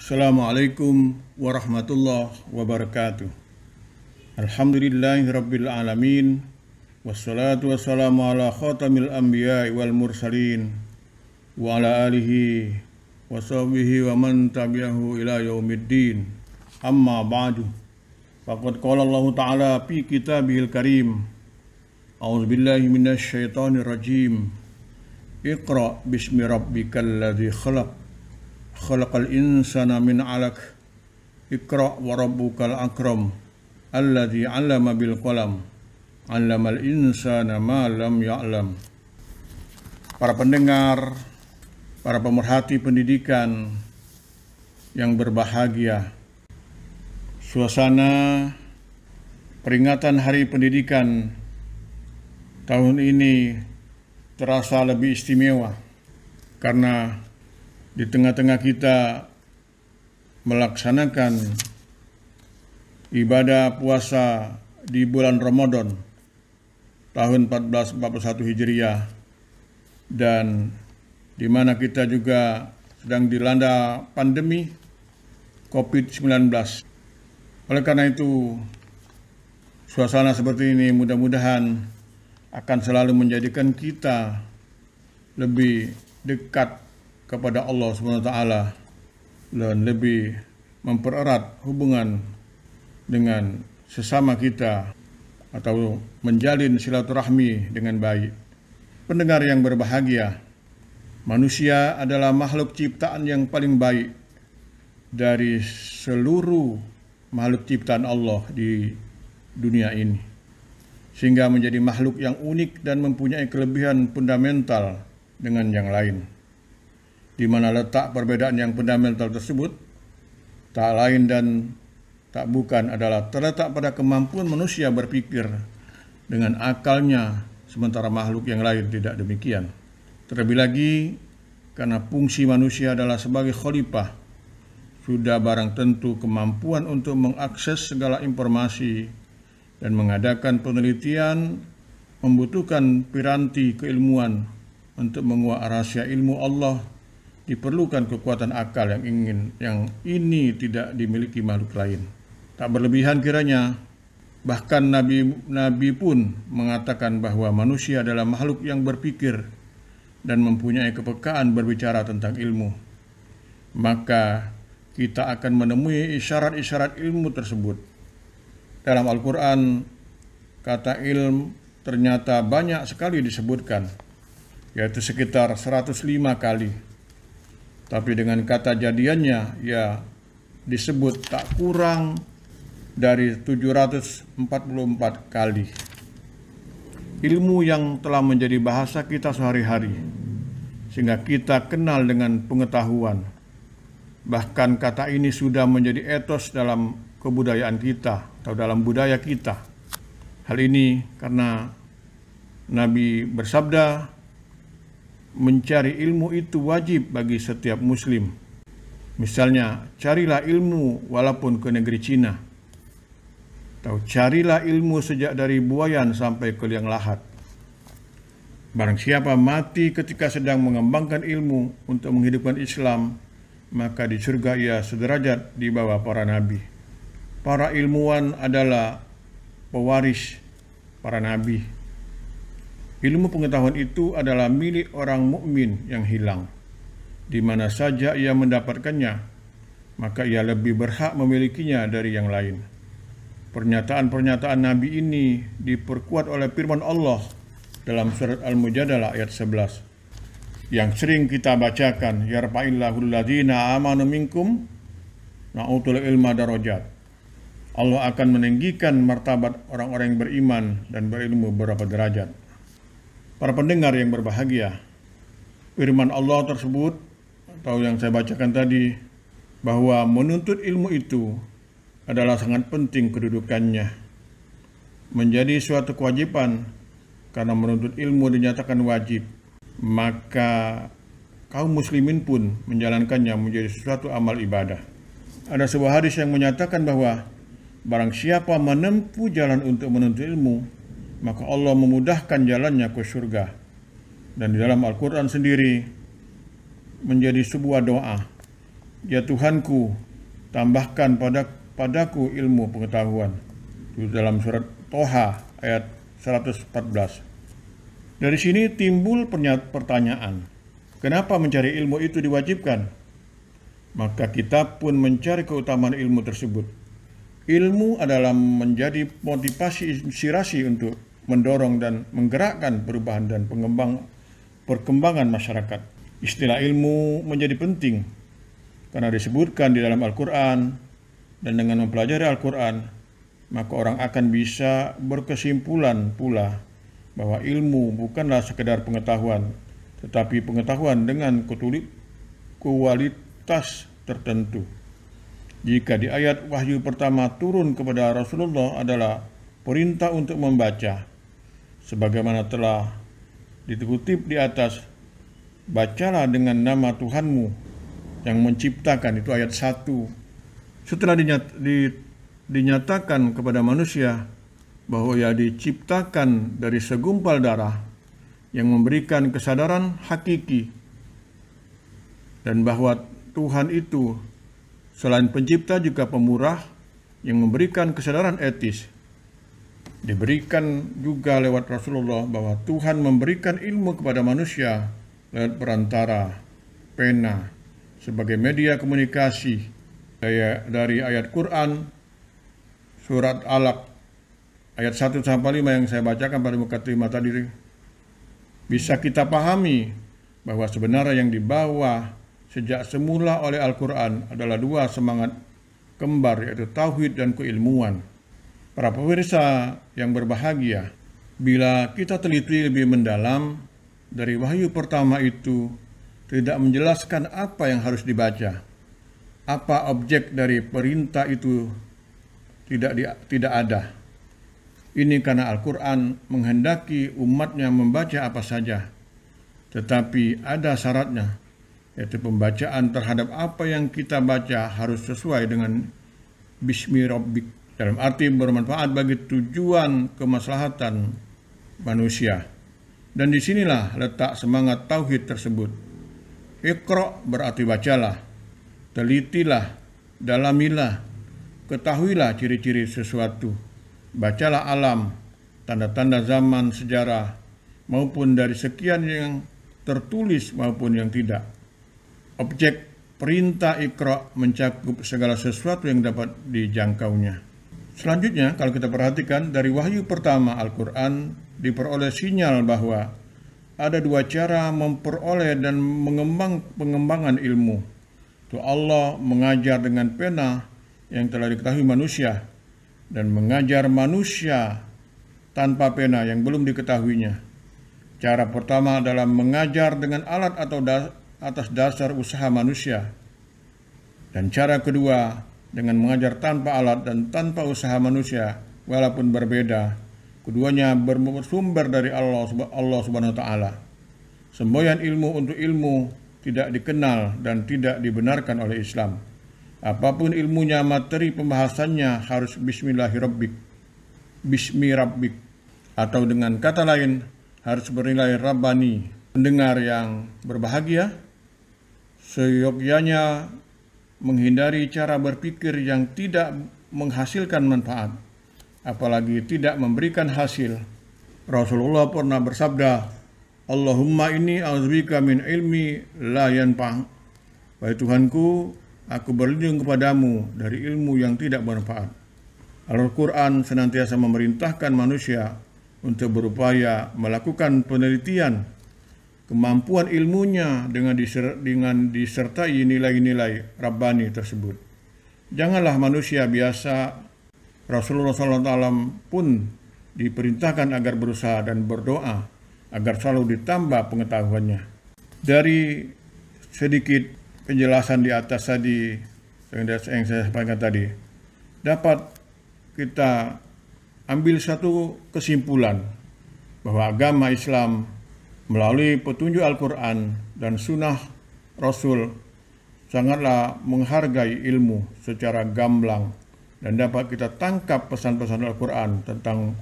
Assalamualaikum warahmatullahi wabarakatuh. Alhamdulillahirabbil alamin. Wassalatu wassalamu ala khatamil anbiya'i wal mursalin wa ala alihi wa sahbihi wa man tabi'ahu ila yaumiddin. Amma ba'du. Faqad qala Allah Ta'ala fi kitabihil karim. A'udzu billahi minasy syaithanir rajim. Iqra bismi rabbikal ladzi khalaq. Khalaqal insana min 'alaq. Iqra wa rabbukal akram. Alladzi 'allama bil qalam. 'Allamal insana ma lam ya'lam. Para pendengar, para pemerhati pendidikan yang berbahagia, suasana peringatan Hari Pendidikan tahun ini terasa lebih istimewa karena di tengah-tengah kita melaksanakan ibadah puasa di bulan Ramadan tahun 1441 Hijriah, dan di mana kita juga sedang dilanda pandemi COVID-19. Oleh karena itu, suasana seperti ini mudah-mudahan akan selalu menjadikan kita lebih dekat kepada Allah SWT dan lebih mempererat hubungan dengan sesama kita atau menjalin silaturahmi dengan baik. Pendengar yang berbahagia, manusia adalah makhluk ciptaan yang paling baik dari seluruh makhluk ciptaan Allah di dunia ini, sehingga menjadi makhluk yang unik dan mempunyai kelebihan fundamental dengan yang lain, di mana letak perbedaan yang fundamental tersebut tak lain dan tak bukan adalah terletak pada kemampuan manusia berpikir dengan akalnya, sementara makhluk yang lain tidak demikian. Terlebih lagi karena fungsi manusia adalah sebagai khalifah, sudah barang tentu kemampuan untuk mengakses segala informasi dan mengadakan penelitian membutuhkan piranti keilmuan. Untuk menguak rahasia ilmu Allah diperlukan kekuatan akal yang ini tidak dimiliki makhluk lain. Tak berlebihan kiranya, bahkan Nabi pun mengatakan bahwa manusia adalah makhluk yang berpikir dan mempunyai kepekaan berbicara tentang ilmu. Maka kita akan menemui isyarat-isyarat ilmu tersebut. Dalam Al-Quran, kata ilm ternyata banyak sekali disebutkan, yaitu sekitar 105 kali. Tapi dengan kata jadiannya, ia disebut tak kurang dari 744 kali. Ilmu yang telah menjadi bahasa kita sehari-hari, sehingga kita kenal dengan pengetahuan. Bahkan kata ini sudah menjadi etos dalam kebudayaan kita atau dalam budaya kita. Hal ini karena Nabi bersabda, mencari ilmu itu wajib bagi setiap muslim. Misalnya, carilah ilmu walaupun ke negeri Cina. Atau carilah ilmu sejak dari Buayan sampai ke Liang Lahat. Barang siapa mati ketika sedang mengembangkan ilmu untuk menghidupkan Islam, maka di surga ia sederajat di bawah para nabi. Para ilmuwan adalah pewaris para nabi. Ilmu pengetahuan itu adalah milik orang mukmin yang hilang. Di mana saja ia mendapatkannya, maka ia lebih berhak memilikinya dari yang lain. Pernyataan-pernyataan Nabi ini diperkuat oleh firman Allah dalam surat Al-Mujadalah ayat 11 yang sering kita bacakan, yarfa'illahul ladzina amanu minkum na'utul ilma darajat. Allah akan meninggikan martabat orang-orang yang beriman dan berilmu beberapa derajat. Para pendengar yang berbahagia, firman Allah tersebut atau yang saya bacakan tadi, bahwa menuntut ilmu itu adalah sangat penting kedudukannya, menjadi suatu kewajiban. Karena menuntut ilmu dinyatakan wajib, maka kaum muslimin pun menjalankannya menjadi suatu amal ibadah. Ada sebuah hadis yang menyatakan bahwa barang siapa menempuh jalan untuk menuntut ilmu, maka Allah memudahkan jalannya ke surga. Dan di dalam Al-Quran sendiri menjadi sebuah doa Ya Tuhanku, tambahkan padaku ilmu pengetahuan. Itu dalam surat Toha ayat 114. Dari sini timbul pertanyaan, kenapa mencari ilmu itu diwajibkan? Maka kita pun mencari keutamaan ilmu tersebut. Ilmu adalah menjadi motivasi inspirasi untuk mendorong dan menggerakkan perubahan dan perkembangan masyarakat. Istilah ilmu menjadi penting karena disebutkan di dalam Al-Quran, dan dengan mempelajari Al-Quran, maka orang akan bisa berkesimpulan pula bahwa ilmu bukanlah sekedar pengetahuan, tetapi pengetahuan dengan kualitas tertentu. Jika di ayat wahyu pertama turun kepada Rasulullah adalah perintah untuk membaca, sebagaimana telah dikutip di atas, bacalah dengan nama Tuhanmu yang menciptakan, itu ayat 1. Setelah dinyatakan kepada manusia bahwa ia diciptakan dari segumpal darah yang memberikan kesadaran hakiki, dan bahwa Tuhan itu selain pencipta juga pemurah yang memberikan kesadaran etis. Diberikan juga lewat Rasulullah bahwa Tuhan memberikan ilmu kepada manusia lewat perantara pena sebagai media komunikasi. Dari ayat Quran surat Alaq ayat 1-5 yang saya bacakan pada mukadimah tadi, bisa kita pahami bahwa sebenarnya yang dibawa sejak semula oleh Al-Quran adalah dua semangat kembar, yaitu tauhid dan keilmuan. Para pemirsa yang berbahagia, bila kita teliti lebih mendalam, dari wahyu pertama itu tidak menjelaskan apa yang harus dibaca, apa objek dari perintah itu tidak ada. Ini karena Al-Quran menghendaki umatnya membaca apa saja, tetapi ada syaratnya, yaitu pembacaan terhadap apa yang kita baca harus sesuai dengan Bismi Rabbik, dalam arti bermanfaat bagi tujuan kemaslahatan manusia. Dan disinilah letak semangat tauhid tersebut. Iqra berarti bacalah, telitilah, dalamilah, ketahuilah ciri-ciri sesuatu. Bacalah alam, tanda-tanda zaman sejarah, maupun dari sekian yang tertulis maupun yang tidak. Objek perintah Iqra mencakup segala sesuatu yang dapat dijangkaunya. Selanjutnya, kalau kita perhatikan dari wahyu pertama Al-Quran, diperoleh sinyal bahwa ada dua cara memperoleh dan pengembangan ilmu. Itu Allah mengajar dengan pena yang telah diketahui manusia, dan mengajar manusia tanpa pena yang belum diketahuinya. Cara pertama adalah mengajar dengan alat atau atas dasar usaha manusia. Dan cara kedua dengan mengajar tanpa alat dan tanpa usaha manusia, walaupun berbeda. Keduanya bersumber dari Allah Subhanahu wa Ta'ala. Semboyan ilmu untuk ilmu tidak dikenal dan tidak dibenarkan oleh Islam. Apapun ilmunya, materi pembahasannya harus Bismillahirrabbik, Bismi Rabbik, atau dengan kata lain harus bernilai Rabbani. Pendengar yang berbahagia, seyogyanya menghindari cara berpikir yang tidak menghasilkan manfaat, apalagi tidak memberikan hasil. Rasulullah pernah bersabda, Allahumma inni a'udzubika min ilmi la yanfa'. Wahai Tuhanku, aku berlindung kepadamu dari ilmu yang tidak bermanfaat. Al-Quran senantiasa memerintahkan manusia untuk berupaya melakukan penelitian kemampuan ilmunya dengan disertai nilai-nilai Rabbani tersebut. Janganlah manusia biasa. Rasulullah SAW pun diperintahkan agar berusaha dan berdoa agar selalu ditambah pengetahuannya. Dari sedikit penjelasan di atas tadi yang saya sampaikan tadi, dapat kita ambil satu kesimpulan bahwa agama Islam melalui petunjuk Al-Quran dan Sunnah Rasul sangatlah menghargai ilmu secara gamblang, dan dapat kita tangkap pesan-pesan Al-Quran tentang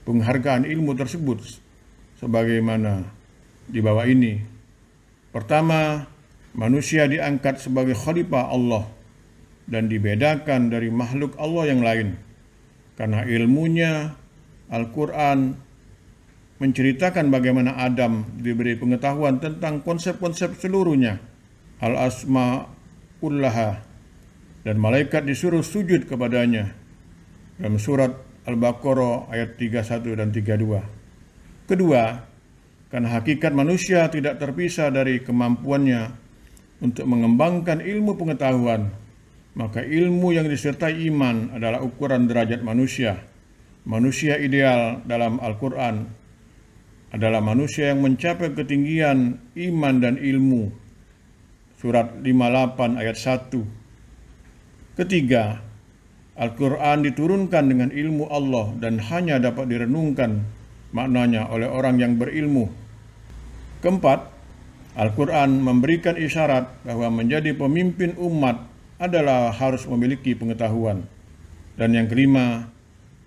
penghargaan ilmu tersebut sebagaimana di bawah ini. Pertama, Manusia diangkat sebagai khalifah Allah dan dibedakan dari makhluk Allah yang lain karena ilmunya. Al-Quran menceritakan bagaimana Adam diberi pengetahuan tentang konsep-konsep seluruhnya, al-asma kullaha, dan malaikat disuruh sujud kepadanya dalam surat Al-Baqarah ayat 31 dan 32. Kedua, karena hakikat manusia tidak terpisah dari kemampuannya untuk mengembangkan ilmu pengetahuan, maka ilmu yang disertai iman adalah ukuran derajat manusia. Manusia ideal dalam Al-Quran adalah manusia yang mencapai ketinggian iman dan ilmu. Surat 58 ayat 1. Ketiga, Al-Quran diturunkan dengan ilmu Allah dan hanya dapat direnungkan maknanya oleh orang yang berilmu. Keempat, Al-Quran memberikan isyarat bahwa menjadi pemimpin umat adalah harus memiliki pengetahuan. Dan yang kelima,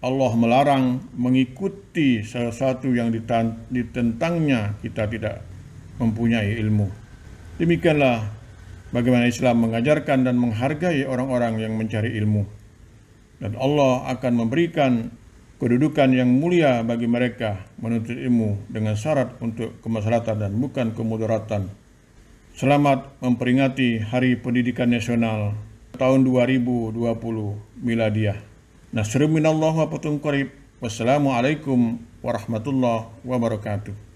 Allah melarang mengikuti sesuatu yang ditentangnya kita tidak mempunyai ilmu. Demikianlah bagaimana Islam mengajarkan dan menghargai orang-orang yang mencari ilmu. Dan Allah akan memberikan kedudukan yang mulia bagi mereka menuntut ilmu dengan syarat untuk kemaslahatan dan bukan kemudaratan. Selamat memperingati Hari Pendidikan Nasional tahun 2020 Miladiah. Nasrun minallah wa fatun qarib. Wassalamualaikum warahmatullahi wabarakatuh.